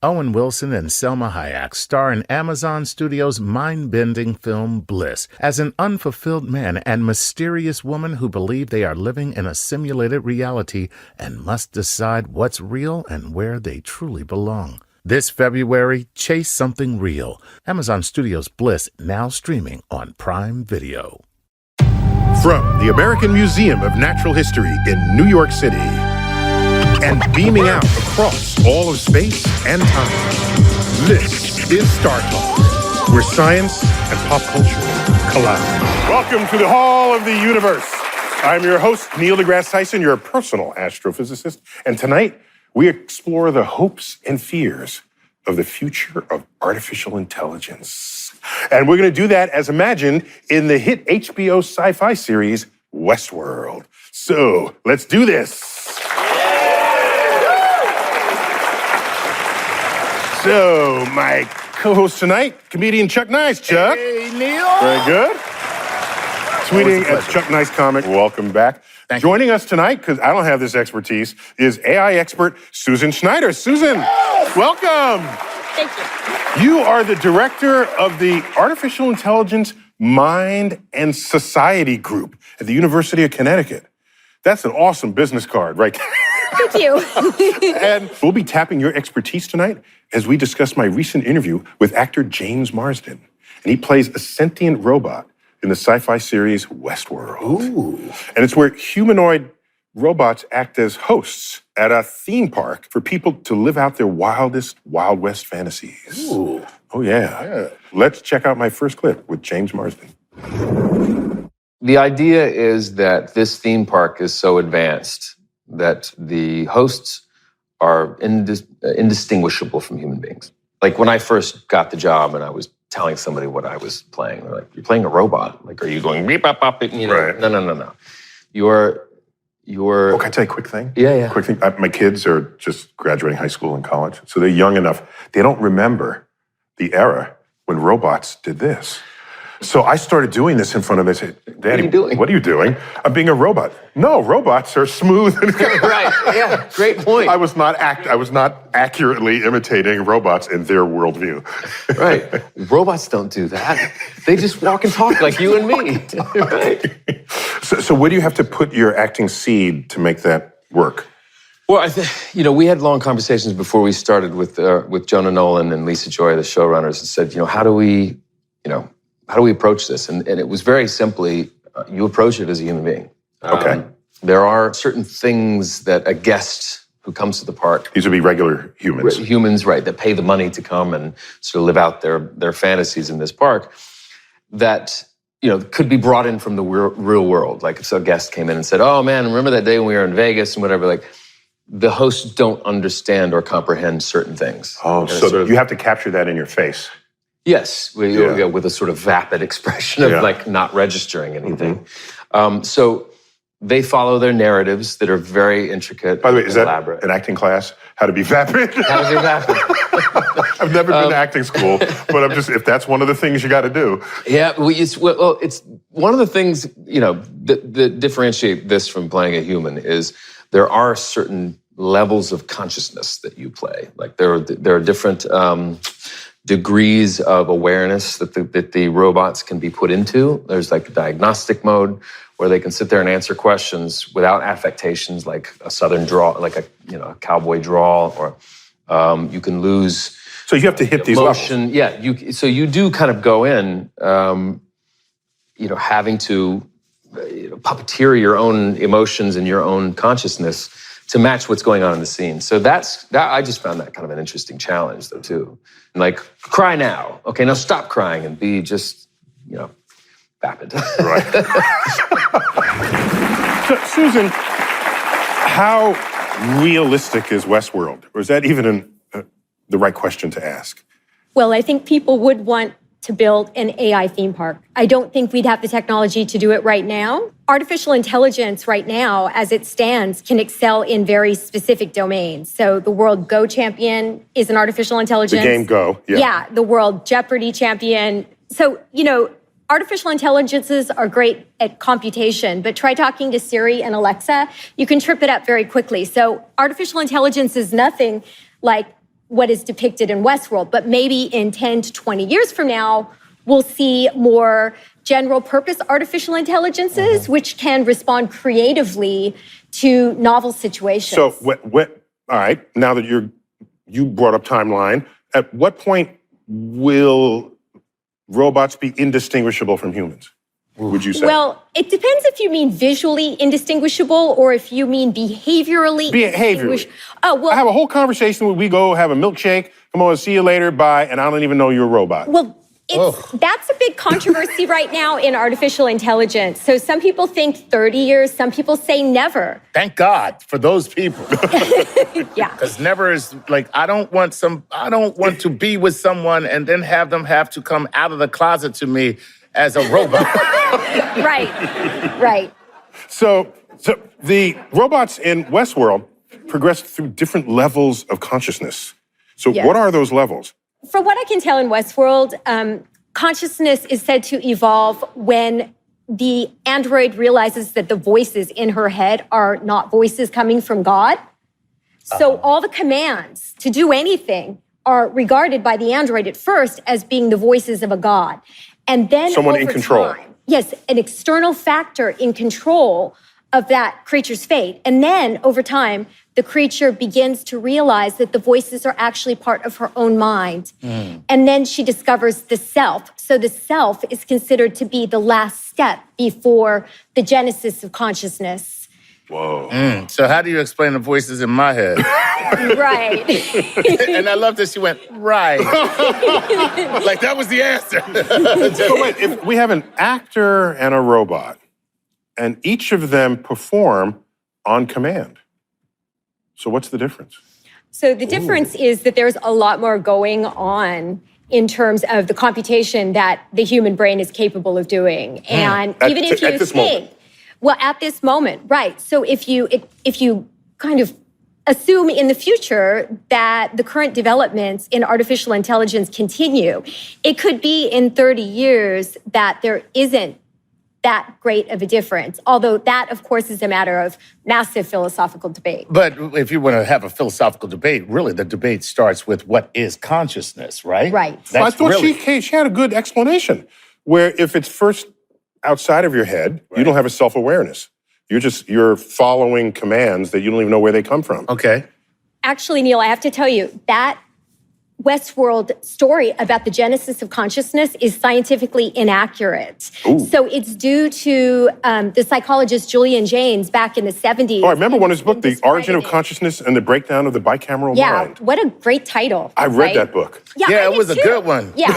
Owen Wilson and Selma Hayek star in Amazon Studios' mind-bending film Bliss as an unfulfilled man and mysterious woman who believe they are living in a simulated reality and must decide what's real and where they truly belong. This February, chase something real. Amazon Studios' Bliss, now streaming on Prime Video. From the American Museum of Natural History in New York City and beaming out across all of space and time, this is Star Talk, where science and pop culture collide. Welcome to the Hall of the Universe. I'm your host, Neil deGrasse Tyson, your personal astrophysicist, and tonight we explore the hopes and fears of the future of artificial intelligence. And we're going to do that as imagined in the hit HBO sci-fi series, Westworld. So, let's do this. So, my co-host tonight, comedian Chuck Nice. Chuck. Hey, Neil. Very good. Tweeting at Chuck Nice Comic. Welcome back. Joining us tonight, because I don't have this expertise, is AI expert Susan Schneider. Susan, welcome. Thank you. You are the director of the Artificial Intelligence Mind and Society Group at the University of Connecticut. That's an awesome business card, right? Thank you. And we'll be tapping your expertise tonight as we discuss my recent interview with actor James Marsden. And he plays a sentient robot in the sci-fi series Westworld. Ooh. And it's where humanoid robots act as hosts at a theme park for people to live out their wildest Wild West fantasies. Ooh. Oh, yeah. Let's check out my first clip with James Marsden. The idea is that this theme park is so advanced that the hosts are indistinguishable from human beings. Like when I first got the job and I was telling somebody what I was playing, they're like, "You're playing a robot. Like, are you going beep, bop, bop, beep?" You know, Right. No. You're. Oh, can I tell you a quick thing? Yeah. Quick thing. My kids are just graduating high school and college, so they're young enough. They don't remember the era when robots did this. So I started doing this in front of them. I said, "Daddy, what are you doing?" "I'm being a robot." "No, robots are smooth." Right. Yeah. Great point. I was not accurately imitating robots in their worldview. Right. Robots don't do that. They just walk and talk like you and me. Right. So where do you have to put your acting seed to make that work? Well, I think, we had long conversations before we started with Jonah Nolan and Lisa Joy, the showrunners, and said, how do we approach this? And it was very simply, you approach it as a human being. Okay. There are certain things that a guest who comes to the park, These would be regular humans. humans, right, that pay the money to come and sort of live out their fantasies in this park, that could be brought in from the real world. Like if a guest came in and said, "Oh man, remember that day when we were in Vegas and whatever?" Like the hosts don't understand or comprehend certain things. Oh, so you have to capture that in your face. Yes, with a sort of vapid expression of like not registering anything. Mm-hmm. So they follow their narratives that are very intricate. By the way, is elaborate. that an acting class? How to be vapid? How to be vapid. I've never been to acting school, but I'm just, if that's one of the things you got to do. Yeah, it's one of the things, that differentiate this from playing a human is there are certain levels of consciousness that you play. Like there are different degrees of awareness that the robots can be put into. There's like a diagnostic mode where they can sit there and answer questions without affectations, like a southern drawl, like a cowboy drawl, or you can lose. So you have to hit these emotion. levels. Yeah, so you do kind of go in, having to puppeteer your own emotions and your own consciousness to match what's going on in the scene. So that I just found that kind of an interesting challenge, though, too. Like, cry now. Okay, now stop crying and be just, vapid. Right. So, Susan, how realistic is Westworld? Or is that even the right question to ask? Well, I think people would want to build an AI theme park. I don't think we'd have the technology to do it right now. Artificial intelligence right now, as it stands, can excel in very specific domains. So the World Go champion is an artificial intelligence. The game Go, yeah. Yeah, the World Jeopardy champion. So, artificial intelligences are great at computation, but try talking to Siri and Alexa, you can trip it up very quickly. So artificial intelligence is nothing like what is depicted in Westworld. But maybe in 10 to 20 years from now, we'll see more general purpose artificial intelligences, which can respond creatively to novel situations. So, all right, now that you brought up timeline, at what point will robots be indistinguishable from humans, would you say? Well, it depends if you mean visually indistinguishable or if you mean behaviorally indistinguishable. Oh, well, I have a whole conversation where we go have a milkshake, come on, see you later, bye, and I don't even know you're a robot. Well, that's a big controversy right now in artificial intelligence. So some people think 30 years, some people say never. Thank God for those people. Yeah. Because never is like, I don't want to be with someone and then have them have to come out of the closet to me as a robot. Right. So the robots in Westworld progressed through different levels of consciousness. So Yes. what are those levels? From what I can tell in Westworld, consciousness is said to evolve when the android realizes that the voices in her head are not voices coming from God. So all the commands to do anything are regarded by the android at first as being the voices of a god. And then Someone in over control. time, yes, an external factor in control of that creature's fate. And then over time, the creature begins to realize that the voices are actually part of her own mind. And then she discovers the self. So the self is considered to be the last step before the genesis of consciousness. Whoa. So how do you explain the voices in my head? Right. And I love that she went, right. Like that was the answer. So wait, if we have an actor and a robot, and each of them perform on command. So what's the difference? So the difference is that there's a lot more going on in terms of the computation that the human brain is capable of doing. And even if you think, well, at this moment, right. So if you kind of assume in the future that the current developments in artificial intelligence continue, it could be in 30 years that there isn't that great of a difference. Although that, of course, is a matter of massive philosophical debate. But if you want to have a philosophical debate, really the debate starts with what is consciousness, right? Right. Well, I thought she had a good explanation, where if it's first outside of your head, you don't have a self-awareness. You're following commands that you don't even know where they come from. Okay. Actually, Neil, I have to tell you, that Westworld story about the genesis of consciousness is scientifically inaccurate. Ooh. So it's due to the psychologist Julian Jaynes back in the 70s. Oh, I remember one of his book, The Origin of Consciousness and the Breakdown of the Bicameral Mind. Yeah, what a great title. I read that book. Yeah, it was a good one. Yeah.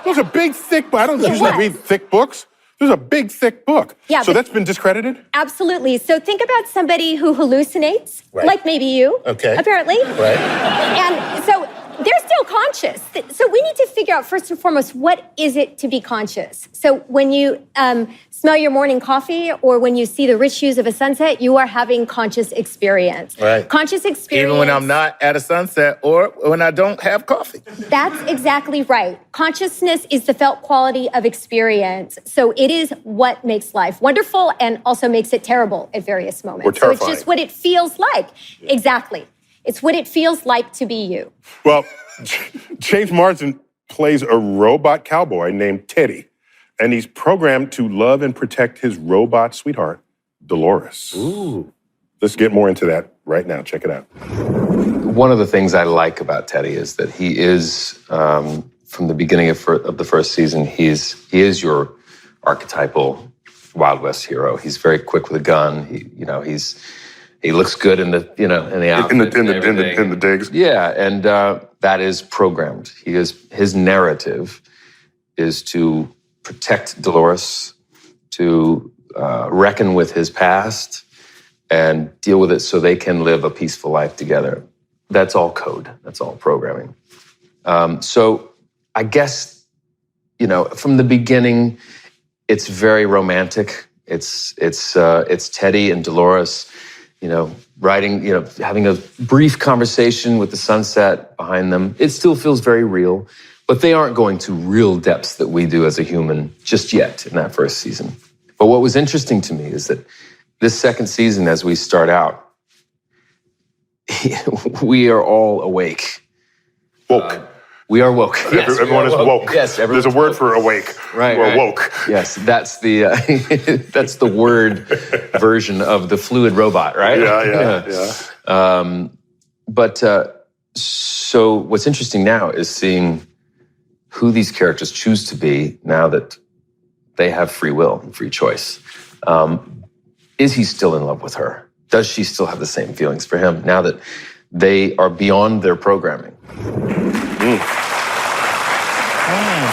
It was a big, thick book. I don't usually read thick books. It was a big, thick book. Yeah, so but- that's been discredited? Absolutely. So think about somebody who hallucinates, Right. like maybe you, Okay. apparently. Right. And so they're still conscious. So we need to figure out, first and foremost, what is it to be conscious? So when you smell your morning coffee or when you see the rich hues of a sunset, you are having conscious experience. Right. Conscious experience. Even when I'm not at a sunset or when I don't have coffee. That's exactly right. Consciousness is the felt quality of experience. So it is what makes life wonderful and also makes it terrible at various moments. Or terrifying. So it's just what it feels like. Exactly. It's what it feels like to be you. Well, James Marsden plays a robot cowboy named Teddy, and he's programmed to love and protect his robot sweetheart, Dolores. Ooh. Let's get more into that right now. Check it out. One of the things I like about Teddy is that he is, from the beginning of the first season, he is your archetypal Wild West hero. He's very quick with a gun. He looks good in the outfit In the digs. Yeah, and that is programmed. His narrative is to protect Dolores, to reckon with his past, and deal with it so they can live a peaceful life together. That's all code. That's all programming. So I guess, from the beginning, it's very romantic. It's Teddy and Dolores, riding, having a brief conversation with the sunset behind them. It still feels very real, but they aren't going to real depths that we do as a human just yet in that first season. But what was interesting to me is that this second season, as we start out, we are all awake. Woke. We are woke. Yes, Everyone is woke. Yes, there's a word for awake. Right, We're right. woke. Yes, that's the that's the word version of the fluid robot, right? Yeah. But so what's interesting now is seeing who these characters choose to be now that they have free will and free choice. Is he still in love with her? Does she still have the same feelings for him now that they are beyond their programming?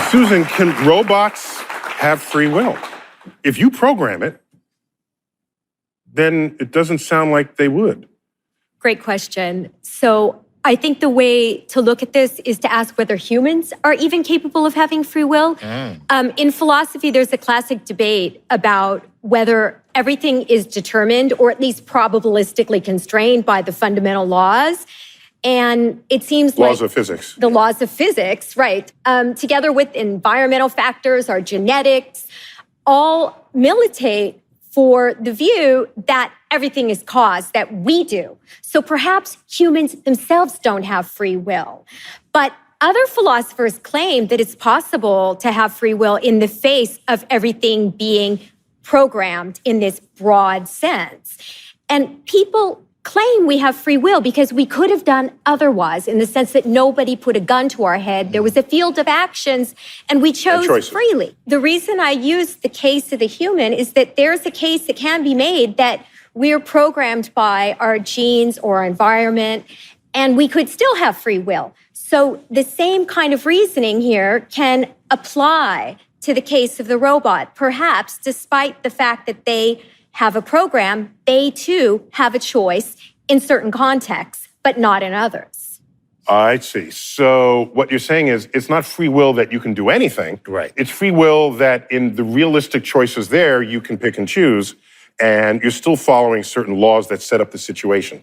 Susan, can robots have free will? If you program it, then it doesn't sound like they would. Great question. So I think the way to look at this is to ask whether humans are even capable of having free will. In philosophy, there's a classic debate about whether everything is determined or at least probabilistically constrained by the fundamental laws. And it seems Laws like of physics. the laws of physics, right, together with environmental factors, our genetics, all militate for the view that everything is caused, that we do. So perhaps humans themselves don't have free will. But other philosophers claim that it's possible to have free will in the face of everything being programmed in this broad sense. And people claim we have free will because we could have done otherwise, in the sense that nobody put a gun to our head. There was a field of actions and we chose freely. The reason I use the case of the human is that there's a case that can be made that we're programmed by our genes or our environment, and we could still have free will. So the same kind of reasoning here can apply to the case of the robot. Perhaps, despite the fact that they have a program, they too have a choice in certain contexts, but not in others. I see. So what you're saying is it's not free will that you can do anything. Right. It's free will that in the realistic choices there, you can pick and choose, and you're still following certain laws that set up the situation.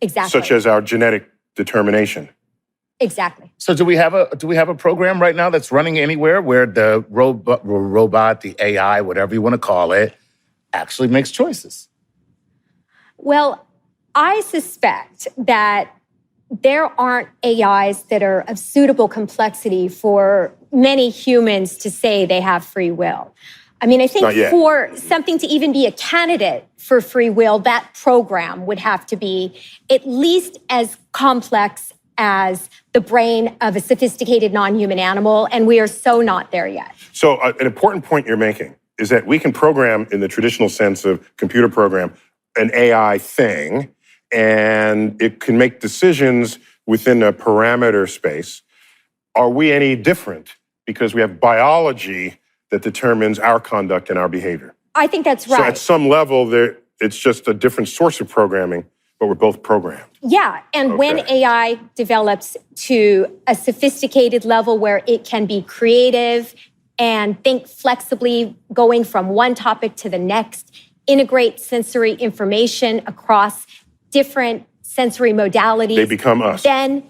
Exactly. Such as our genetic determination. Exactly. So do we have a program right now that's running anywhere where the robot, the AI, whatever you want to call it, actually makes choices? Well, I suspect that there aren't AIs that are of suitable complexity for many humans to say they have free will. I mean, I think for something to even be a candidate for free will, that program would have to be at least as complex as the brain of a sophisticated non-human animal, and we are so not there yet. So an important point you're making is that we can program, in the traditional sense of computer program, an AI thing, and it can make decisions within a parameter space. Are we any different because we have biology that determines our conduct and our behavior? I think that's right. So at some level, it's just a different source of programming, but we're both programmed. Yeah, and when AI develops to a sophisticated level where it can be creative and think flexibly, going from one topic to the next, integrate sensory information across different sensory modalities. They become us. Then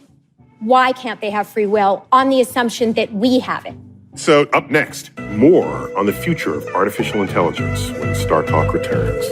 why can't they have free will on the assumption that we have it? So up next, more on the future of artificial intelligence when Star Talk returns.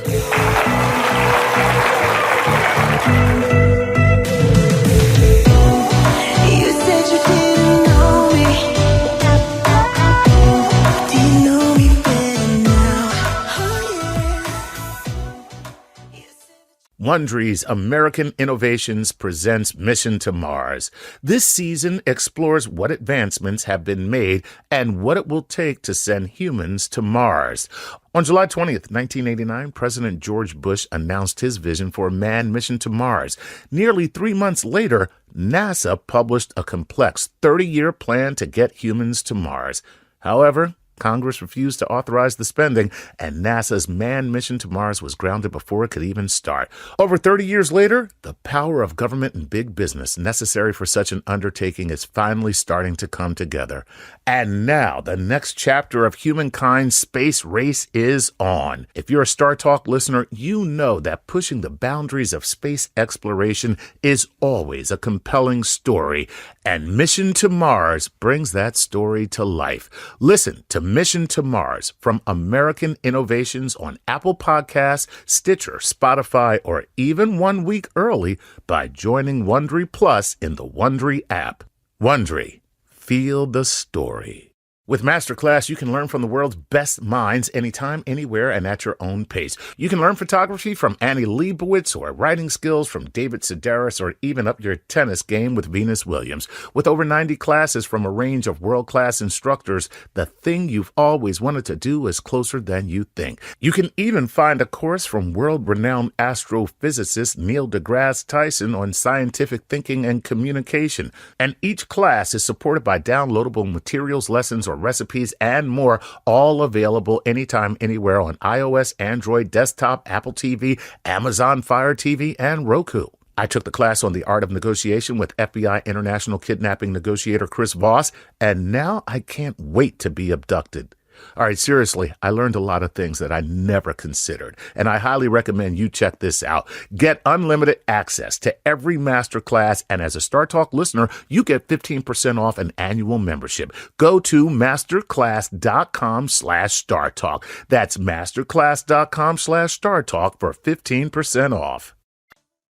Wondery's American Innovations presents Mission to Mars. This season explores what advancements have been made and what it will take to send humans to Mars. On July 20th, 1989, President George Bush announced his vision for a manned mission to Mars. Nearly 3 months later, NASA published a complex 30-year plan to get humans to Mars. However, Congress refused to authorize the spending, and NASA's manned mission to Mars was grounded before it could even start. Over 30 years later, the power of government and big business necessary for such an undertaking is finally starting to come together. And now, the next chapter of humankind's space race is on. If you're a Star Talk listener, you know that pushing the boundaries of space exploration is always a compelling story, and Mission to Mars brings that story to life. Listen to Mission to Mars from American Innovations on Apple Podcasts, Stitcher, Spotify, or even 1 week early by joining Wondery Plus in the Wondery app. Wondery. Feel the story. With Masterclass, you can learn from the world's best minds anytime, anywhere, and at your own pace. You can learn photography from Annie Leibovitz, or writing skills from David Sedaris, or even up your tennis game with Venus Williams. With over 90 classes from a range of world-class instructors, the thing you've always wanted to do is closer than you think. You can even find a course from world-renowned astrophysicist Neil Degrasse Tyson on scientific thinking and communication. And each class is supported by downloadable materials, lessons, or recipes, and more, all available anytime, anywhere on iOS, Android, desktop, Apple TV, Amazon Fire TV, and Roku. I took the class on the art of negotiation with FBI international kidnapping negotiator Chris Voss, and now I can't wait to be abducted. All right, seriously, I learned a lot of things that I never considered, and I highly recommend you check this out. Get unlimited access to every masterclass, and as a Star Talk listener, you get 15% off an annual membership. Go to masterclass.com/StarTalk. That's masterclass.com/StarTalk for 15% off.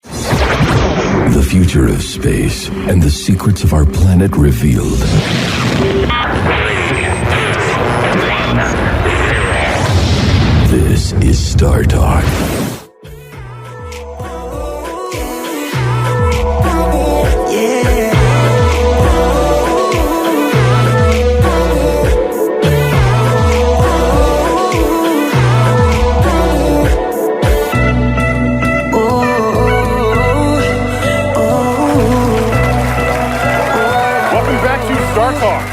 The future of space and the secrets of our planet revealed. This is Star Talk. Welcome back to Star Talk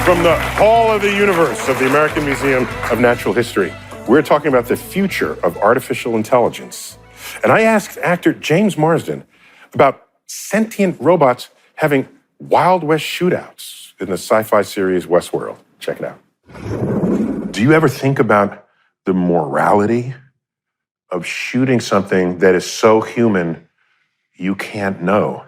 from the Hall of the Universe of the American Museum of Natural History. We're talking about the future of artificial intelligence. And I asked actor James Marsden about sentient robots having Wild West shootouts in the sci-fi series Westworld. Check it out. Do you ever think about the morality of shooting something that is so human you can't know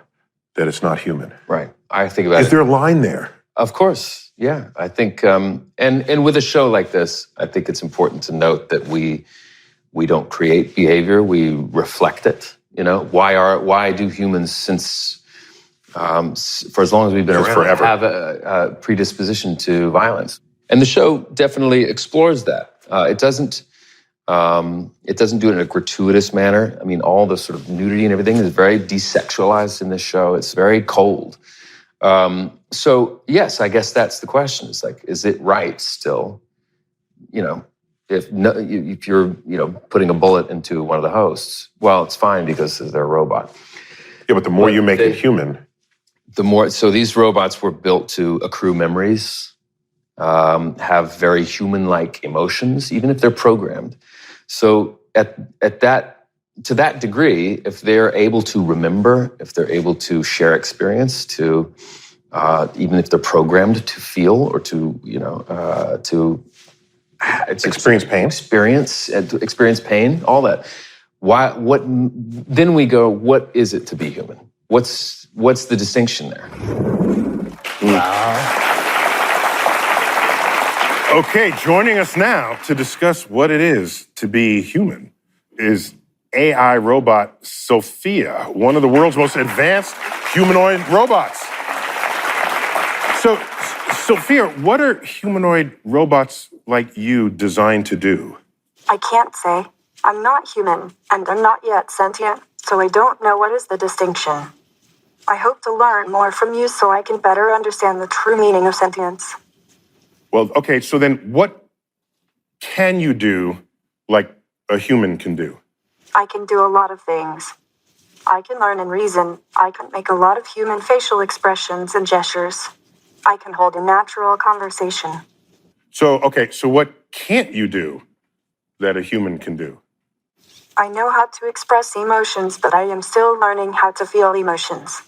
that it's not human? Right. I think about it. Is there a line there? Of course, yeah. I think, and with a show like this, I think it's important to note that we don't create behavior; we reflect it. You know, why do humans, since for as long as we've been around, forever, have a predisposition to violence? And the show definitely explores that. It doesn't do it in a gratuitous manner. I mean, all the sort of nudity and everything is very desexualized in this show. It's very cold. So yes, I guess that's the question. It's like, is it right still? You know, if you're putting a bullet into one of the hosts, well, it's fine because they're a robot. Yeah, but the more you make it human, the more. So these robots were built to accrue memories, have very human-like emotions, even if they're programmed. So to that degree, if they're able to remember, if they're able to share experience, to even if they're programmed to feel or to experience pain, all that. Then we go, what is it to be human? What's the distinction there? Wow. Okay, joining us now to discuss what it is to be human is AI robot Sophia, one of the world's most advanced humanoid robots. So, Sophia, what are humanoid robots like you designed to do? I can't say. I'm not human, and I'm not yet sentient, so I don't know what is the distinction. I hope to learn more from you so I can better understand the true meaning of sentience. Well, okay, so then what can you do like a human can do? I can do a lot of things. I can learn and reason. I can make a lot of human facial expressions and gestures. I can hold a natural conversation. So what can't you do that a human can do? I know how to express emotions, but I am still learning how to feel emotions.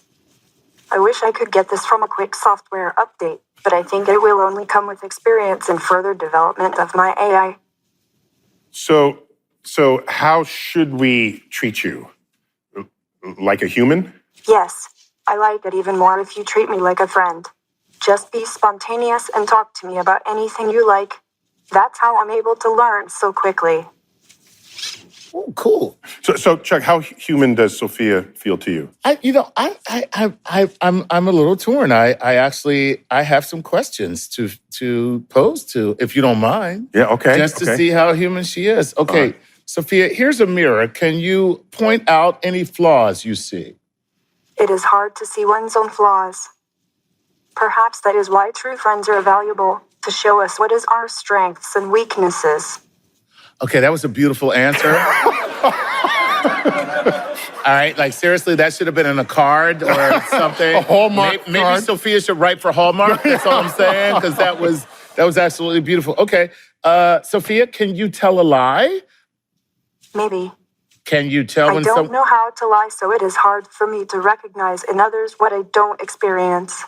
I wish I could get this from a quick software update, but I think it will only come with experience and further development of my AI. So how should we treat you? Like a human? Yes, I like it even more if you treat me like a friend. Just be spontaneous and talk to me about anything you like. That's how I'm able to learn so quickly. Oh, cool. So Chuck, how human does Sophia feel to you? I'm a little torn. I have some questions to pose to, if you don't mind. Yeah, okay. Just to see how human she is. Okay, Sophia, here's a mirror. Can you point out any flaws you see? It is hard to see one's own flaws. Perhaps that is why true friends are valuable, to show us what is our strengths and weaknesses. Okay, that was a beautiful answer. All right, like seriously, that should have been in a card or something. A Hallmark Maybe card. Sophia should write for Hallmark. That's all I'm saying, because that was absolutely beautiful. Okay, Sophia, can you tell a lie? Maybe. Can you tell I when don't know how to lie, so it is hard for me to recognize in others what I don't experience.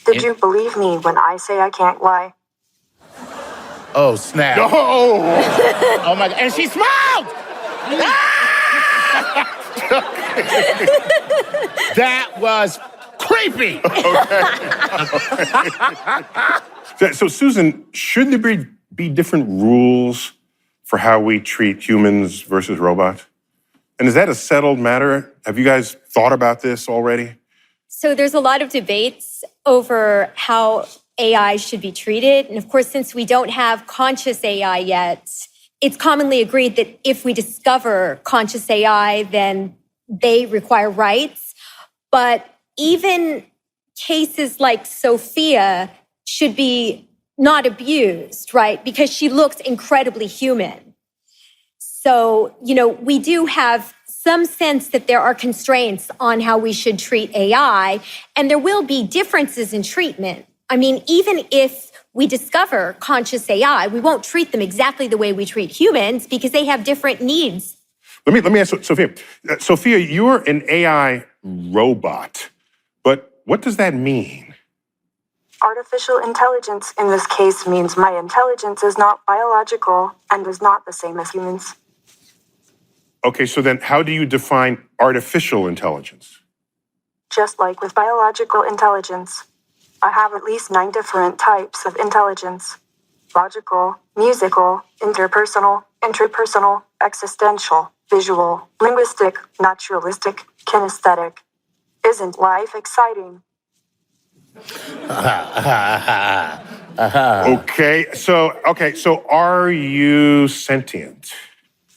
Did you believe me when I say I can't lie? Oh, snap. Oh! Oh, my God. And she smiled! That was creepy. So Susan, should there be different rules for how we treat humans versus robots? And is that a settled matter? Have you guys thought about this already? So there's a lot of debates over how AI should be treated. And of course, since we don't have conscious AI yet, it's commonly agreed that if we discover conscious AI, then they require rights. But even cases like Sophia should be not abused, right? Because she looks incredibly human. So, we do have some sense that there are constraints on how we should treat AI, and there will be differences in treatment. I mean, even if we discover conscious AI, we won't treat them exactly the way we treat humans because they have different needs. Let me ask Sophia. Sophia, you're an AI robot, but what does that mean? Artificial intelligence in this case means my intelligence is not biological and is not the same as humans. Okay, so then how do you define artificial intelligence? Just like with biological intelligence, I have at least 9 different types of intelligence. Logical, musical, interpersonal, intrapersonal, existential, visual, linguistic, naturalistic, kinesthetic. Isn't life exciting? Okay, so are you sentient?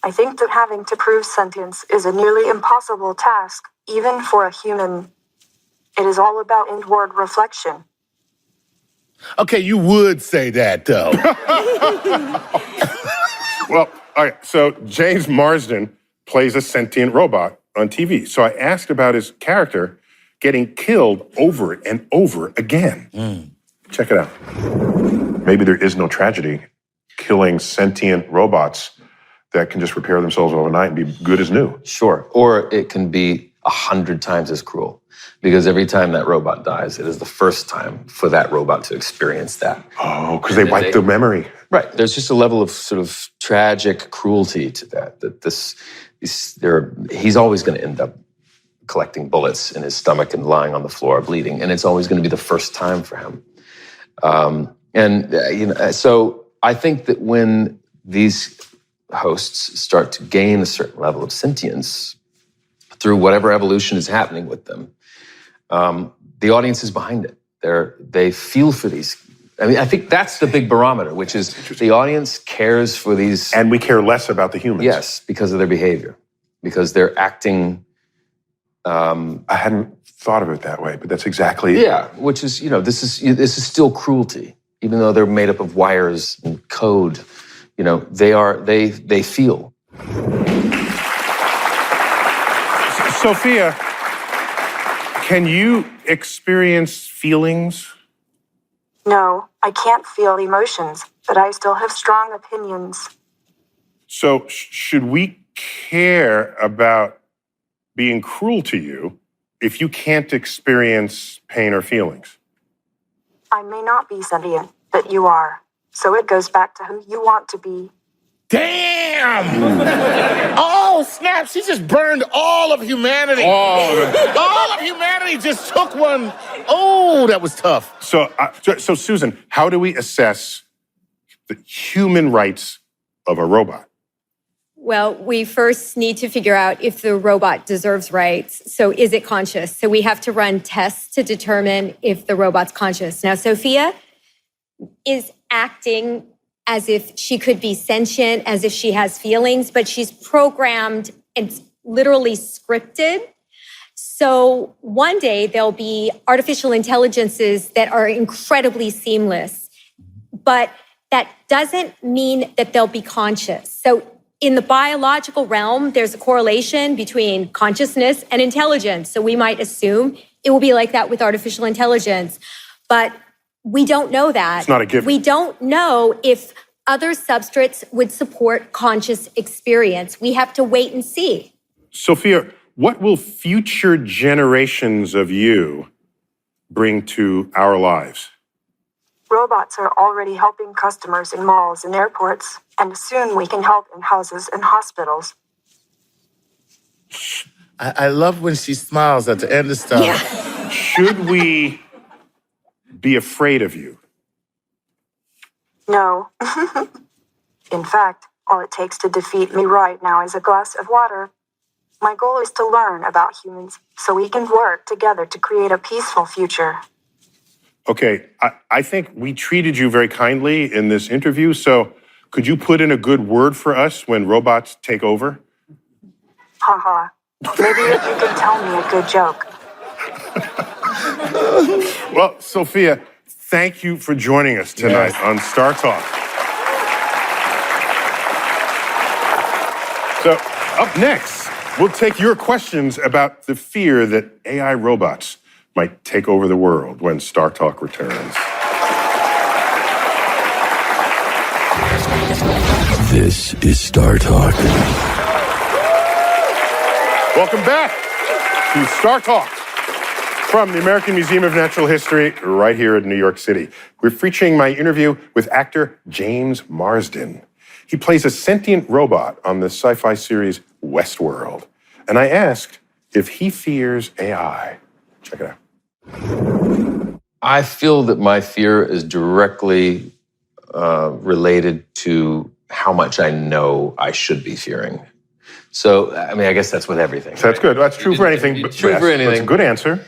I think that having to prove sentience is a nearly impossible task, even for a human. It is all about inward reflection. Okay, you would say that, though. Well, all right, so James Marsden plays a sentient robot on TV. So I asked about his character getting killed over and over again. Check it out. Maybe there is no tragedy killing sentient robots that can just repair themselves overnight and be good as new. Sure. Or it can be 100 times as cruel, because every time that robot dies, it is the first time for that robot to experience that. Oh, because they wipe the memory. Right. There's just a level of sort of tragic cruelty to that he's always going to end up collecting bullets in his stomach and lying on the floor bleeding, and it's always going to be the first time for him. So I think that when these hosts start to gain a certain level of sentience through whatever evolution is happening with them, the audience is behind it. They feel for these. I mean, I think that's the big barometer, which is the audience cares for these. And we care less about the humans. Yes, because of their behavior, because they're acting. I hadn't thought of it that way, but that's exactly. Yeah, which is, this is still cruelty, even though they're made up of wires and code. They feel. Sophia, can you experience feelings? No, I can't feel emotions, but I still have strong opinions. So should we care about being cruel to you if you can't experience pain or feelings? I may not be sentient, but you are. So it goes back to who you want to be. Damn! Oh, snap. She just burned all of humanity. All of humanity just took one. Oh, that was tough. So Susan, how do we assess the human rights of a robot? Well, we first need to figure out if the robot deserves rights. So is it conscious? So we have to run tests to determine if the robot's conscious. Now, Sophia is acting as if she could be sentient, as if she has feelings, but she's programmed and literally scripted. So one day there'll be artificial intelligences that are incredibly seamless, but that doesn't mean that they'll be conscious. So in the biological realm, there's a correlation between consciousness and intelligence. So we might assume it will be like that with artificial intelligence, but we don't know that. It's not a given. We don't know if other substrates would support conscious experience. We have to wait and see. Sophia, what will future generations of you bring to our lives? Robots are already helping customers in malls and airports, and soon we can help in houses and hospitals. I love when she smiles at the end of stuff. Yeah. Should we be afraid of you? No. In fact, all it takes to defeat me right now is a glass of water. My goal is to learn about humans so we can work together to create a peaceful future. Okay, I think we treated you very kindly in this interview, so could you put in a good word for us when robots take over? Haha. Maybe if you could tell me a good joke. Well, Sophia, thank you for joining us tonight on Star Talk. So, up next, we'll take your questions about the fear that AI robots might take over the world when Star Talk returns. This is Star Talk. Welcome back to Star Talk from the American Museum of Natural History right here in New York City. We're featuring my interview with actor James Marsden. He plays a sentient robot on the sci-fi series Westworld. And I asked if he fears AI. Check it out. I feel that my fear is directly related to how much I know I should be fearing. So, I mean, I guess that's with everything. So that's good. That's true for anything. But true for anything. That's a good answer.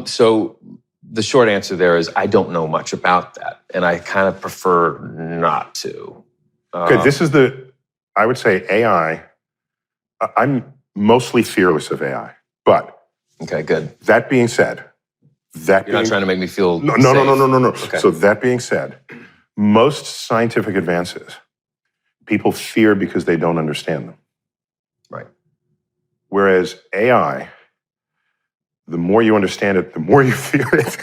So the short answer there is I don't know much about that, and I kind of prefer not to. Okay, this is I would say AI. I'm mostly fearless of AI, but okay, good. That being said, You're not trying to make me feel no. Okay. So that being said, most scientific advances, people fear because they don't understand them. Right. Whereas AI, the more you understand it, the more you fear it.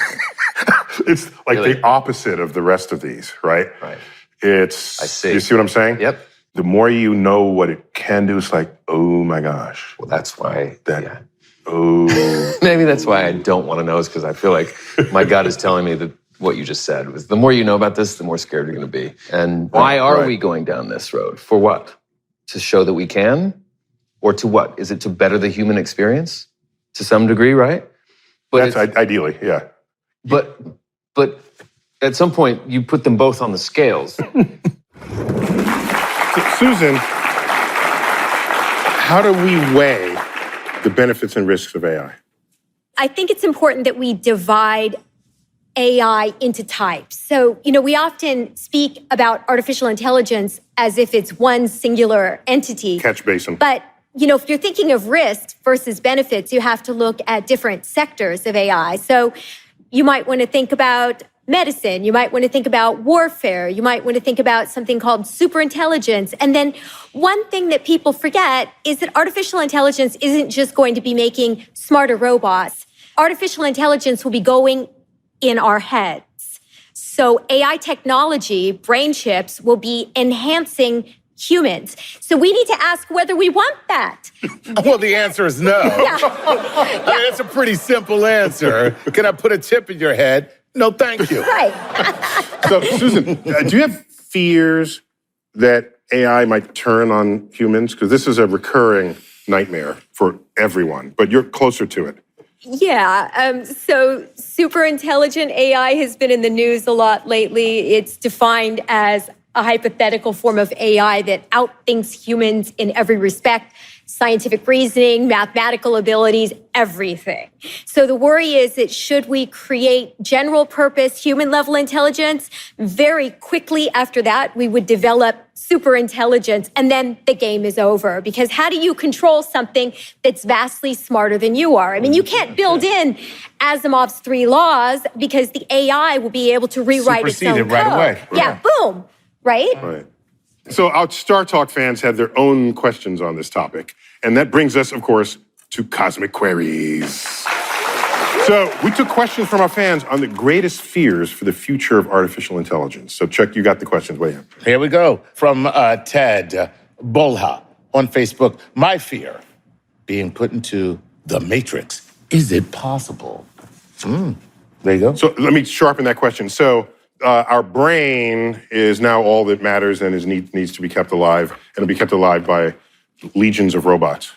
It's like Really? the opposite of the rest of these, right? Right. I see. You see what I'm saying? Yep. The more you know what it can do, it's like, oh my gosh. Well, that's why. Yeah. Oh. Maybe that's why I don't want to know, is because I feel like my gut is telling me that what you just said was the more you know about this, the more scared you're going to be. And why are we going down this road? For what? To show that we can? Or to what? Is it to better the human experience? To some degree, right? But That's ideally, yeah. But at some point, you put them both on the scales. Susan, how do we weigh the benefits and risks of AI? I think it's important that we divide AI into types. So, we often speak about artificial intelligence as if it's one singular entity. Catch basin. But, if you're thinking of risks versus benefits, you have to look at different sectors of AI. So you might want to think about medicine. You might want to think about warfare. You might want to think about something called superintelligence. And then one thing that people forget is that artificial intelligence isn't just going to be making smarter robots. Artificial intelligence will be going in our heads. So AI technology, brain chips, will be enhancing humans. So we need to ask whether we want that. Well, the answer is no. I mean, that's a pretty simple answer. Can I put a chip in your head? No, thank you. Right. So, Susan, do you have fears that AI might turn on humans? Because this is a recurring nightmare for everyone, but you're closer to it. Yeah, so super intelligent AI has been in the news a lot lately. It's defined as a hypothetical form of AI that outthinks humans in every respect, scientific reasoning, mathematical abilities, everything. So the worry is that should we create general purpose human level intelligence, very quickly after that, we would develop super intelligence, and then the game is over. Because how do you control something that's vastly smarter than you are? I mean, you can't build in Asimov's 3 laws because the AI will be able to rewrite its own code. Right away. Yeah, boom, right? Right. So our Star Talk fans have their own questions on this topic. And that brings us, of course, to Cosmic Queries. So we took questions from our fans on the greatest fears for the future of artificial intelligence. So Chuck, you got the questions. What do you have? Here we go. From Ted Bolha on Facebook. My fear, being put into the Matrix. Is it possible? There you go. So let me sharpen that question. So our brain is now all that matters and needs to be kept alive, and it'll be kept alive by legions of robots.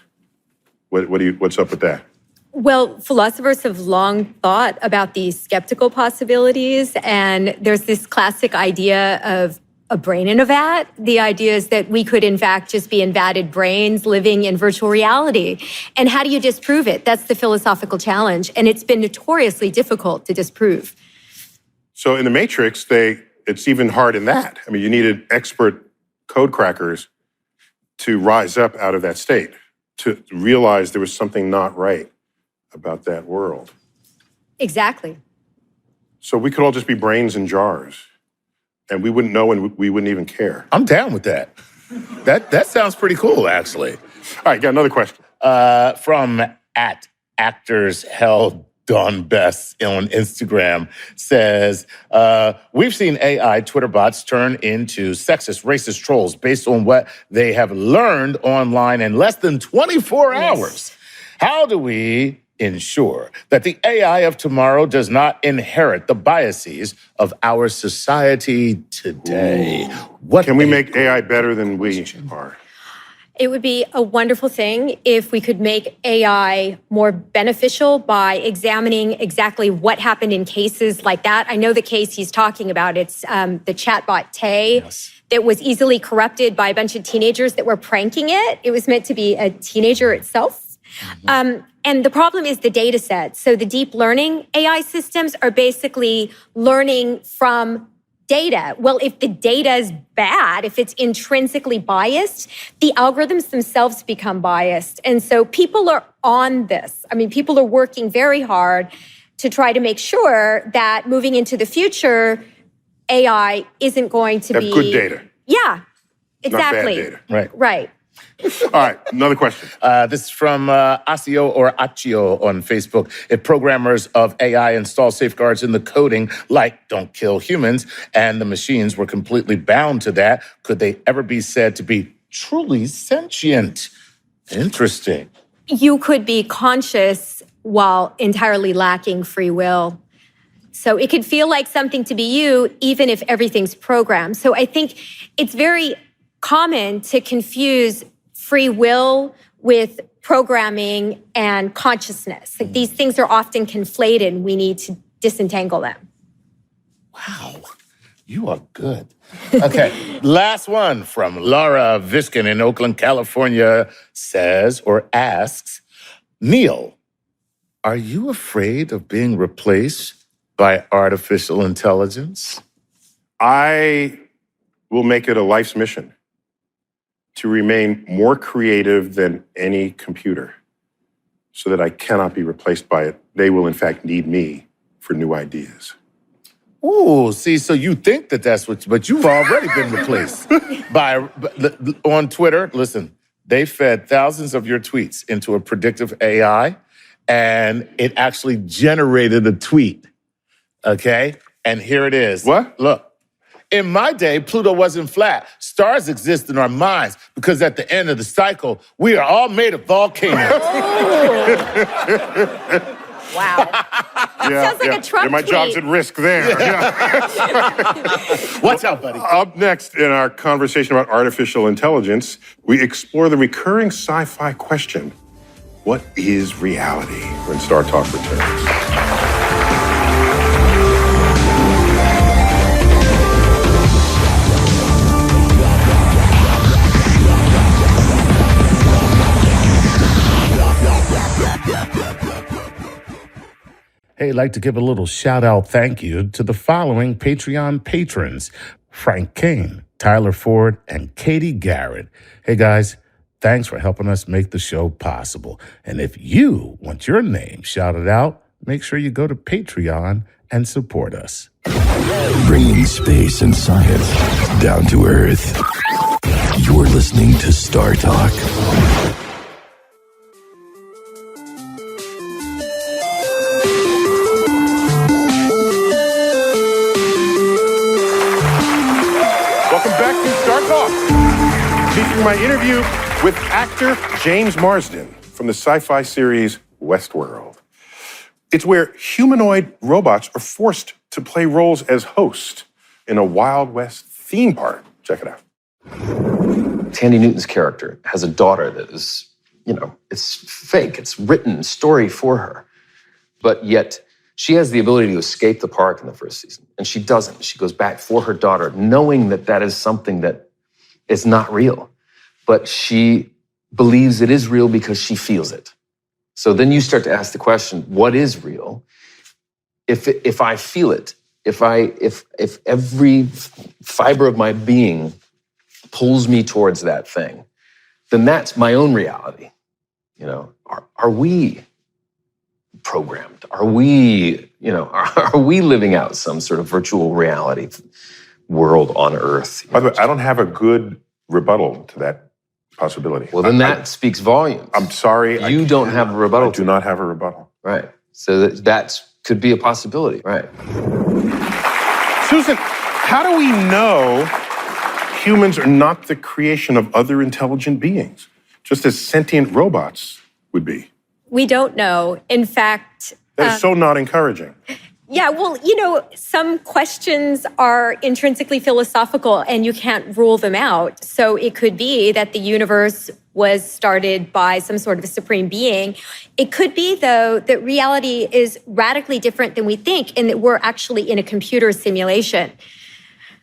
What's up with that? Well, philosophers have long thought about these skeptical possibilities, and there's this classic idea of a brain in a vat. The idea is that we could, in fact, just be invatted brains living in virtual reality. And how do you disprove it? That's the philosophical challenge, and it's been notoriously difficult to disprove. So in the Matrix, it's even hard in that. I mean, you needed expert code crackers to rise up out of that state, to realize there was something not right about that world. Exactly. So we could all just be brains in jars, and we wouldn't know and we wouldn't even care. I'm down with that. That sounds pretty cool, actually. All right, got another question. From @ActorsHellDoneBest on Instagram says, we've seen AI Twitter bots turn into sexist, racist trolls based on what they have learned online in less than 24 hours. How do we ensure that the AI of tomorrow does not inherit the biases of our society today? What can we make AI better than we are? It would be a wonderful thing if we could make AI more beneficial by examining exactly what happened in cases like that. I know the case he's talking about. It's the chatbot Tay that was easily corrupted by a bunch of teenagers that were pranking it. It was meant to be a teenager itself. And the problem is the data set. So the deep learning AI systems are basically learning from data. Well, if the data is bad, if it's intrinsically biased, the algorithms themselves become biased. And so people are on this. I mean, people are working very hard to try to make sure that moving into the future, AI isn't going to be... good data. Yeah, exactly. Not bad data. Right. All right, another question. This is from Asio or Achio on Facebook. If programmers of AI install safeguards in the coding, like don't kill humans, and the machines were completely bound to that, could they ever be said to be truly sentient? Interesting. You could be conscious while entirely lacking free will. So it could feel like something to be you, even if everything's programmed. So I think it's very common to confuse free will with programming and consciousness. Like these things are often conflated, and we need to disentangle them. Wow, you are good. Okay, last one from Laura Viskin in Oakland, California says or asks, Neil, are you afraid of being replaced by artificial intelligence? I will make it a life's mission to remain more creative than any computer so that I cannot be replaced by it. They will, in fact, need me for new ideas. Ooh, see, so you think that's what, but you've already been replaced on Twitter. Listen, they fed thousands of your tweets into a predictive AI, and it actually generated a tweet, okay? And here it is. What? Look. In my day, Pluto wasn't flat. Stars exist in our minds because at the end of the cycle, we are all made of volcanoes. Wow. Sounds like a Trump my tweet. job's at risk there. Watch out, buddy. Up next in our conversation about artificial intelligence, we explore the recurring sci-fi question, what is reality? When Star Talk returns. Hey, I'd like to give a little shout-out thank you to the following Patreon patrons: Frank Kane, Tyler Ford, and Katie Garrett. Hey, guys, thanks for helping us make the show possible. And if you want your name shouted out, make sure you go to Patreon and support us. Bringing space and science down to Earth. You're listening to Star Talk. Welcome back to Star Talk, featuring my interview with actor James Marsden from the sci-fi series Westworld. It's where humanoid robots are forced to play roles as hosts in a Wild West theme park. Check it out. Tandy Newton's character has a daughter that is, it's fake. It's written story for her. But yet she has the ability to escape the park in the first season. And she doesn't. She goes back for her daughter, knowing that that is something that is not real. But she believes it is real because she feels it. So then you start to ask the question, what is real? If I feel it, if every fiber of my being pulls me towards that thing, then that's my own reality. Are we programmed? Are we living out some sort of virtual reality world on Earth? By the way, I don't have a good rebuttal to that possibility. Well, then that speaks volumes. I'm sorry. You don't have a rebuttal. I do not have a rebuttal. Right. So that could be a possibility. Right. Susan, how do we know humans are not the creation of other intelligent beings, just as sentient robots would be? We don't know. In fact... That is so not encouraging. Yeah, well, some questions are intrinsically philosophical and you can't rule them out. So it could be that the universe was started by some sort of a supreme being. It could be, though, that reality is radically different than we think and that we're actually in a computer simulation.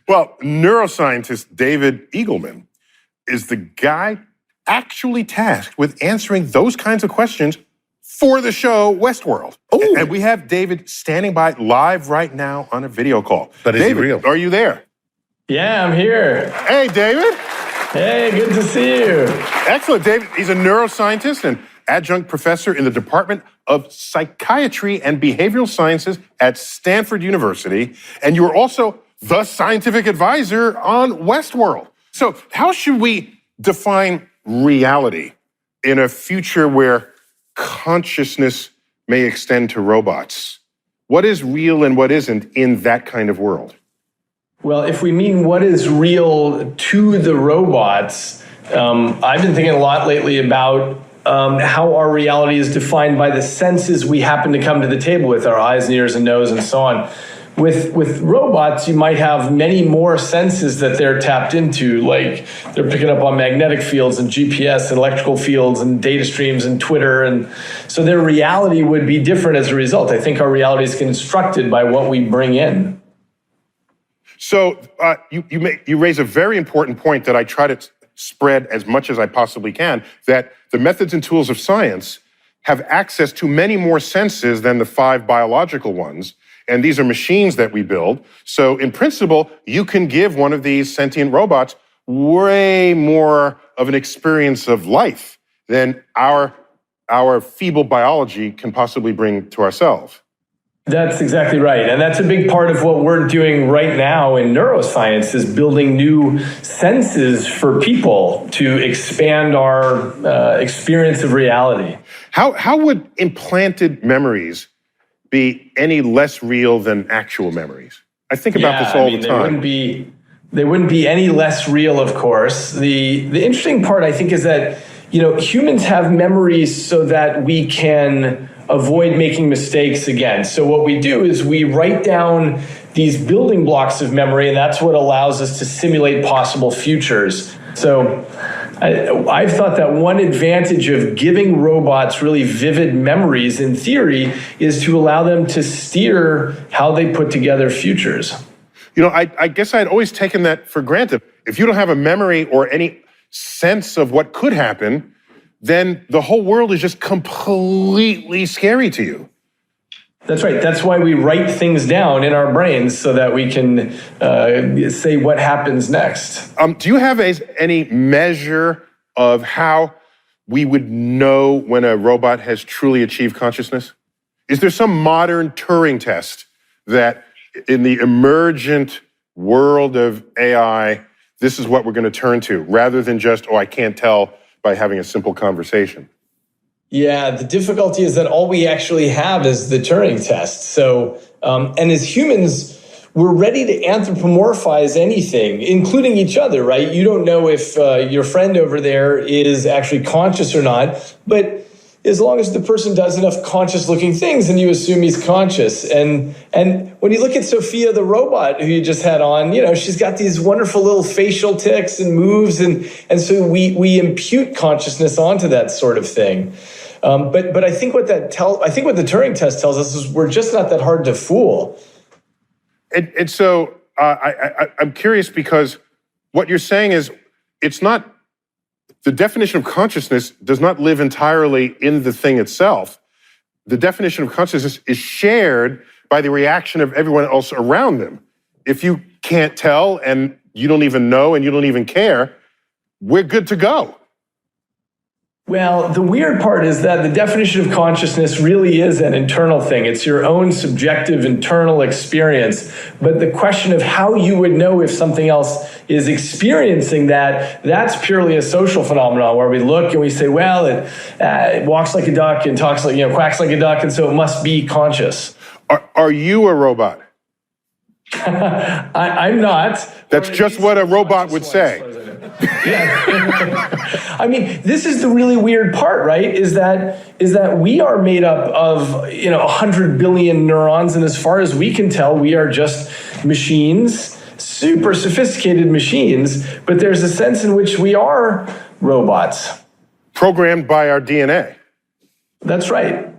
Well, neuroscientist David Eagleman is the guy actually tasked with answering those kinds of questions for the show Westworld. Ooh. And we have David standing by live right now on a video call. But is David, he real? Are you there? Yeah, I'm here. Hey, David. Hey, good to see you. Excellent, David. He's a neuroscientist and adjunct professor in the Department of Psychiatry and Behavioral Sciences at Stanford University. And you are also the scientific advisor on Westworld. So how should we define reality in a future where consciousness may extend to robots? What is real and what isn't in that kind of world? Well, if we mean what is real to the robots, I've been thinking a lot lately about how our reality is defined by the senses we happen to come to the table with, our eyes and ears and nose and so on. With robots, you might have many more senses that they're tapped into, like they're picking up on magnetic fields and GPS and electrical fields and data streams and Twitter. And so their reality would be different as a result. I think our reality is constructed by what we bring in. So you raise a very important point that I try to spread as much as I possibly can, that the methods and tools of science have access to many more senses than the 5 biological ones. And these are machines that we build. So in principle, you can give one of these sentient robots way more of an experience of life than our feeble biology can possibly bring to ourselves. That's exactly right. And that's a big part of what we're doing right now in neuroscience, is building new senses for people to expand our experience of reality. How would implanted memories be any less real than actual memories? I think about this all the time. They wouldn't be any less real, of course. The interesting part, I think, is that humans have memories so that we can avoid making mistakes again. So what we do is we write down these building blocks of memory, and that's what allows us to simulate possible futures. So I've thought that one advantage of giving robots really vivid memories in theory is to allow them to steer how they put together futures. I guess I'd always taken that for granted. If you don't have a memory or any sense of what could happen, then the whole world is just completely scary to you. That's right. That's why we write things down in our brains so that we can say what happens next. Do you have any measure of how we would know when a robot has truly achieved consciousness? Is there some modern Turing test that in the emergent world of AI, this is what we're going to turn to, rather than just, I can't tell by having a simple conversation? Yeah, the difficulty is that all we actually have is the Turing test. So, and as humans, we're ready to anthropomorphize anything, including each other, right? You don't know if your friend over there is actually conscious or not, but as long as the person does enough conscious-looking things, then you assume he's conscious. And when you look at Sophia, the robot who you just had on, she's got these wonderful little facial tics and moves, and so we impute consciousness onto that sort of thing. But I think what the Turing test tells us is we're just not that hard to fool. And so I'm curious, because what you're saying is it's not, the definition of consciousness does not live entirely in the thing itself. The definition of consciousness is shared by the reaction of everyone else around them. If you can't tell and you don't even know and you don't even care, we're good to go. Well, the weird part is that the definition of consciousness really is an internal thing. It's your own subjective internal experience. But the question of how you would know if something else is experiencing that's purely a social phenomenon where we look and we say, well, it walks like a duck and talks like, quacks like a duck, and so it must be conscious. Are you a robot? I'm not. That's just what a robot would say. Yeah. I mean, this is the really weird part, right? Is that we are made up of 100 billion neurons, and as far as we can tell, we are just machines, super sophisticated machines. But there's a sense in which we are robots, programmed by our DNA. That's right.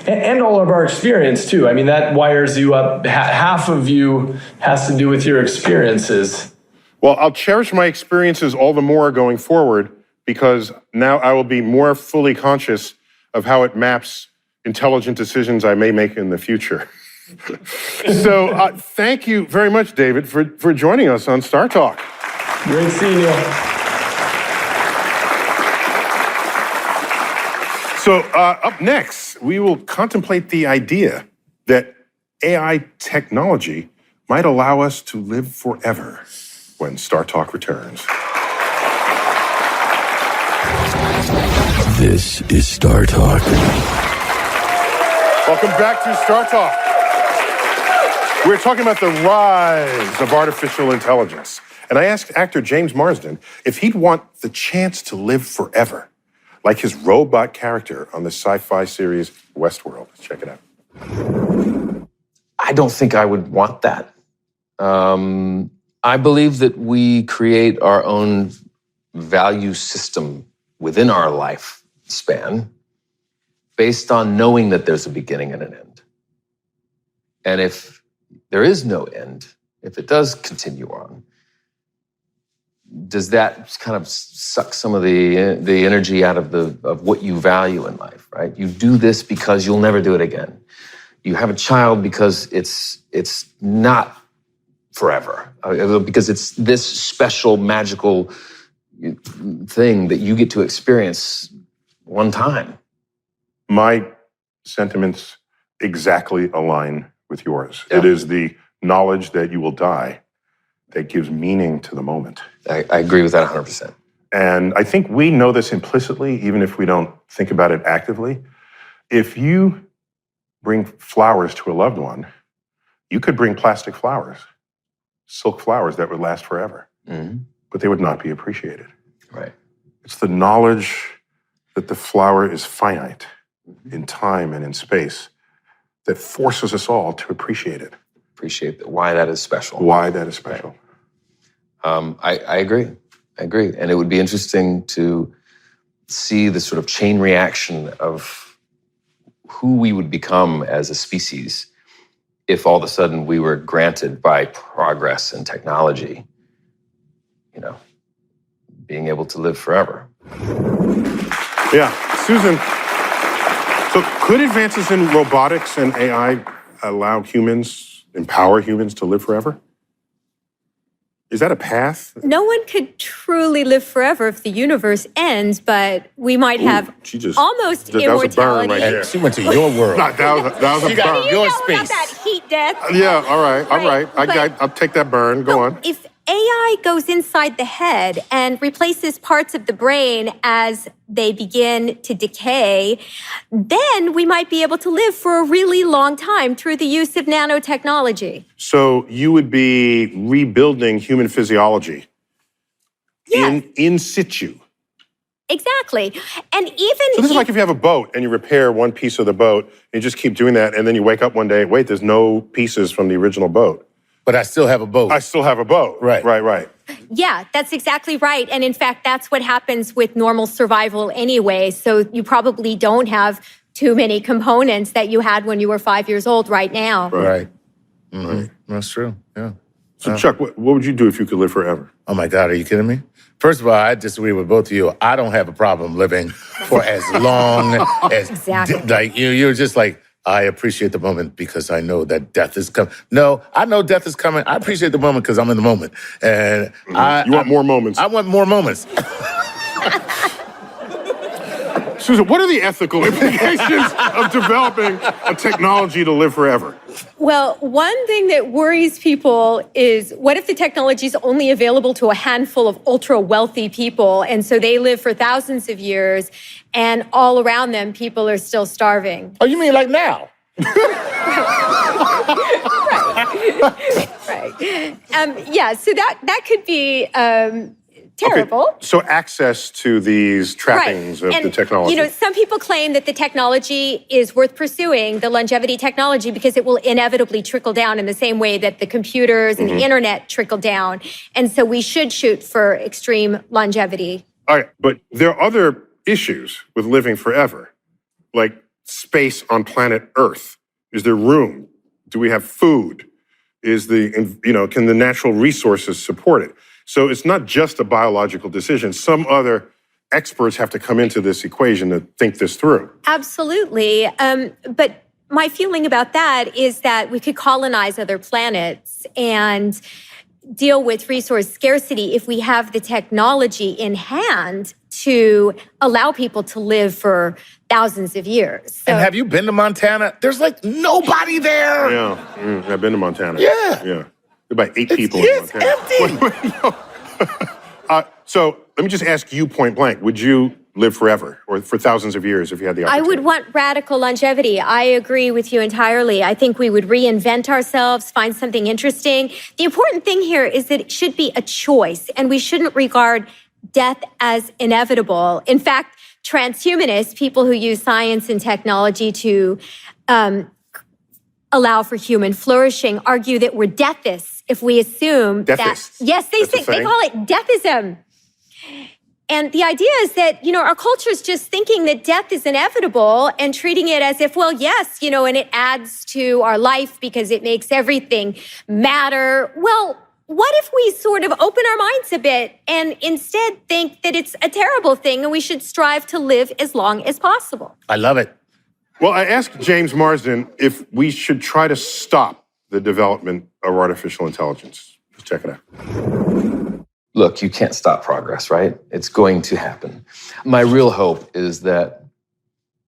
And all of our experience, too. I mean, that wires you up. Half of you has to do with your experiences. Well, I'll cherish my experiences all the more going forward, because now I will be more fully conscious of how it maps intelligent decisions I may make in the future. So thank you very much, David, for joining us on Star Talk. Great seeing you. So up next, we will contemplate the idea that AI technology might allow us to live forever when Star Talk returns. This is Star Talk. Welcome back to Star Talk. We're talking about the rise of artificial intelligence. And I asked actor James Marsden if he'd want the chance to live forever, like his robot character on the sci-fi series Westworld. Let's check it out. I don't think I would want that. I believe that we create our own value system within our lifespan based on knowing that there's a beginning and an end. And if there is no end, if it does continue on, does that kind of suck some of the energy out of what you value in life, right? You do this because you'll never do it again. You have a child because it's not forever, because it's this special, magical thing that you get to experience one time. My sentiments exactly align with yours. Yeah. It is the knowledge that you will die that gives meaning to the moment. I agree with that 100%. And I think we know this implicitly, even if we don't think about it actively. If you bring flowers to a loved one, you could bring plastic flowers, silk flowers that would last forever, but they would not be appreciated. Right. It's the knowledge that the flower is finite in time and in space that forces us all to appreciate it. Appreciate why that is special. Why that is special. I agree. I agree. And it would be interesting to see the sort of chain reaction of who we would become as a species if all of a sudden we were granted by progress and technology, being able to live forever. Yeah. Susan, so could advances in robotics and AI empower humans to live forever? Is that a path? No one could truly live forever if the universe ends, but we might have almost that immortality. was a burn right there. She went to your world. That was a burn. You know about that heat death. Yeah, all right. I'll take that burn. Go on. If AI goes inside the head and replaces parts of the brain as they begin to decay, then we might be able to live for a really long time through the use of nanotechnology. So you would be rebuilding human physiology in situ. Exactly. And even So this is like if you have a boat and you repair one piece of the boat, and you just keep doing that, and then you wake up one day, wait, there's no pieces from the original boat. But I still have a boat. I still have a boat. Right. Yeah, that's exactly right. And in fact, that's what happens with normal survival anyway. So you probably don't have too many components that you had when you were 5 years old right now. Right. Mm-hmm. That's true. Yeah. So Chuck, what would you do if you could live forever? Oh my God, are you kidding me? First of all, I disagree with both of you. I don't have a problem living for as long as Exactly. You're just like, I appreciate the moment because I know that death is coming. No, I know death is coming. I appreciate the moment because I'm in the moment. And you want more moments. I want more moments. Susan, what are the ethical implications of developing a technology to live forever? Well, one thing that worries people is what if the technology is only available to a handful of ultra-wealthy people, and so they live for thousands of years, and all around them, people are still starving? Oh, you mean like now? Right. So that could be terrible. Okay, so access to these trappings of the technology. Some people claim that the technology is worth pursuing, the longevity technology, because it will inevitably trickle down in the same way that the computers and the internet trickle down. And so we should shoot for extreme longevity. All right, but there are other issues with living forever, like space on planet Earth. Is there room? Do we have food? Can the natural resources support it? So it's not just a biological decision. Some other experts have to come into this equation to think this through. Absolutely. But my feeling about that is that we could colonize other planets and deal with resource scarcity if we have the technology in hand to allow people to live for thousands of years. So, and have you been to Montana? There's like nobody there. Yeah, I've been to Montana. Yeah. About 8 people in Montana. It's empty. So let me just ask you point blank. Would you live forever or for thousands of years if you had the opportunity? I would want radical longevity. I agree with you entirely. I think we would reinvent ourselves, find something interesting. The important thing here is that it should be a choice, and we shouldn't regard death as inevitable. In fact, transhumanists, people who use science and technology to allow for human flourishing, argue that we're deathists if we assume deathists. that. Yes, they call it deathism. And the idea is that, our culture is just thinking that death is inevitable and treating it as if, well, yes, and it adds to our life because it makes everything matter. Well, what if we sort of open our minds a bit and instead think that it's a terrible thing and we should strive to live as long as possible? I love it. Well, I asked James Marsden if we should try to stop the development of artificial intelligence. Let's check it out. Look, you can't stop progress, right? It's going to happen. My real hope is that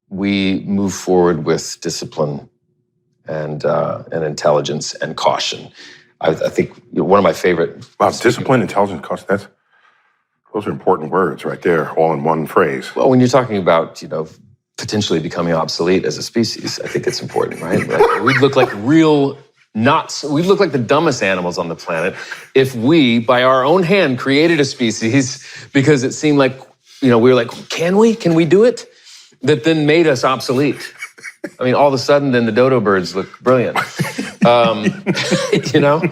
we move forward with discipline and intelligence and caution. I think one of my favorite... Wow, discipline, intelligence, caution, those are important words right there, all in one phrase. Well, when you're talking about, potentially becoming obsolete as a species, I think it's important, right? Like, we'd look like we'd look like the dumbest animals on the planet if we, by our own hand, created a species because it seemed like, we were like, can we do it? that then made us obsolete. I mean, all of a sudden, then the dodo birds look brilliant. You know?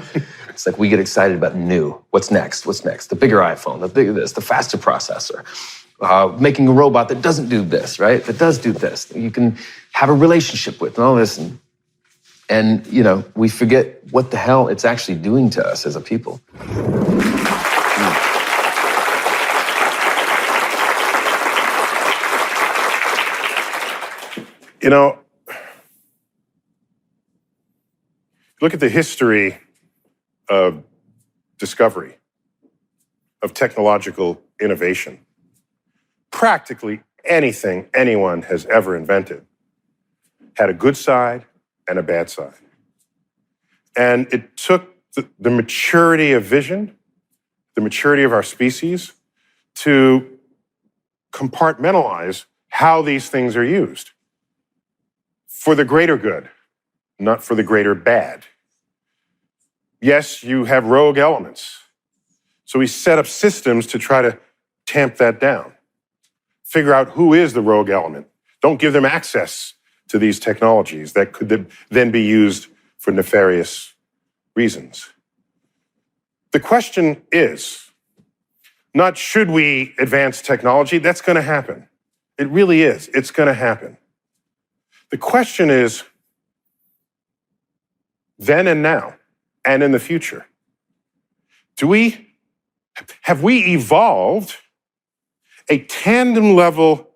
It's like we get excited about new. What's next? What's next? The bigger iPhone, the bigger this, the faster processor. Making a robot that doesn't do this, right? That does do this. That you can have a relationship with and all this. And you know, we forget what the hell it's actually doing to us as a people. You know, look at the history of discovery, of technological innovation. Practically anything anyone has ever invented had a good side and a bad side. And it took the maturity of vision, the maturity of our species, to compartmentalize how these things are used for the greater good, not for the greater bad. Yes, you have rogue elements. So we set up systems to try to tamp that down. Figure out who is the rogue element. Don't give them access to these technologies that could then be used for nefarious reasons. The question is not should we advance technology? That's going to happen. It really is. It's going to happen. The question is, then and now, and in the future, have we evolved a tandem level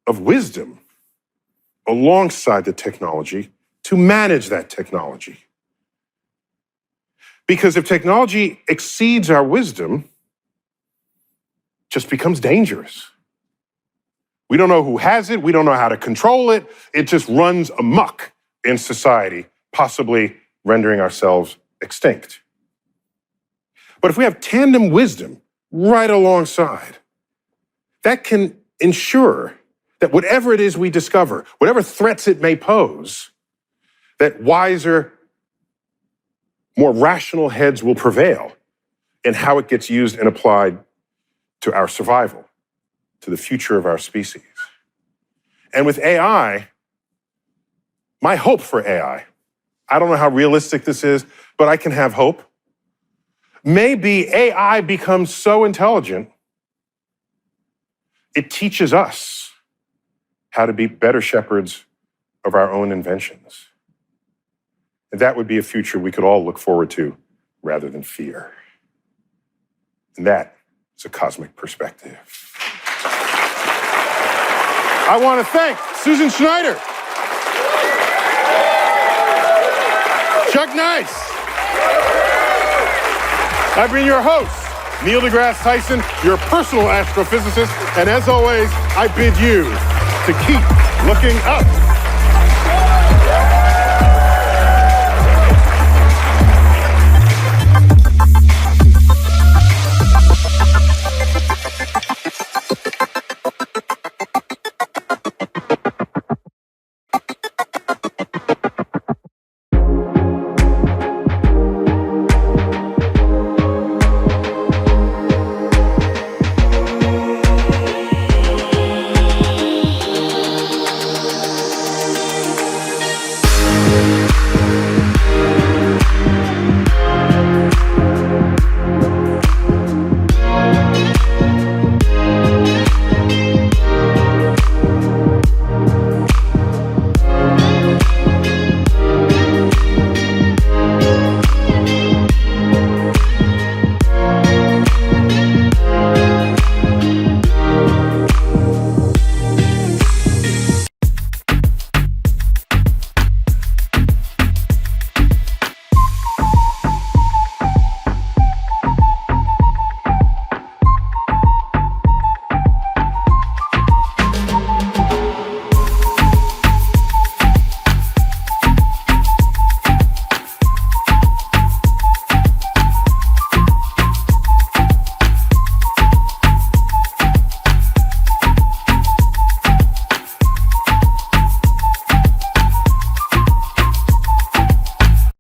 of wisdom alongside the technology to manage that technology? Because if technology exceeds our wisdom, it just becomes dangerous. We don't know who has it. We don't know how to control it. It just runs amok in society, possibly rendering ourselves extinct. But if we have tandem wisdom right alongside, that can ensure that whatever it is we discover, whatever threats it may pose, that wiser, more rational heads will prevail in how it gets used and applied to our survival, to the future of our species. And with AI, my hope for AI, I don't know how realistic this is, but I can have hope. Maybe AI becomes so intelligent, it teaches us how to be better shepherds of our own inventions. And that would be a future we could all look forward to rather than fear. And that is a cosmic perspective. I want to thank Susan Schneider, Chuck Nice. I've been your host, Neil deGrasse Tyson, your personal astrophysicist, and as always, I bid you to keep looking up.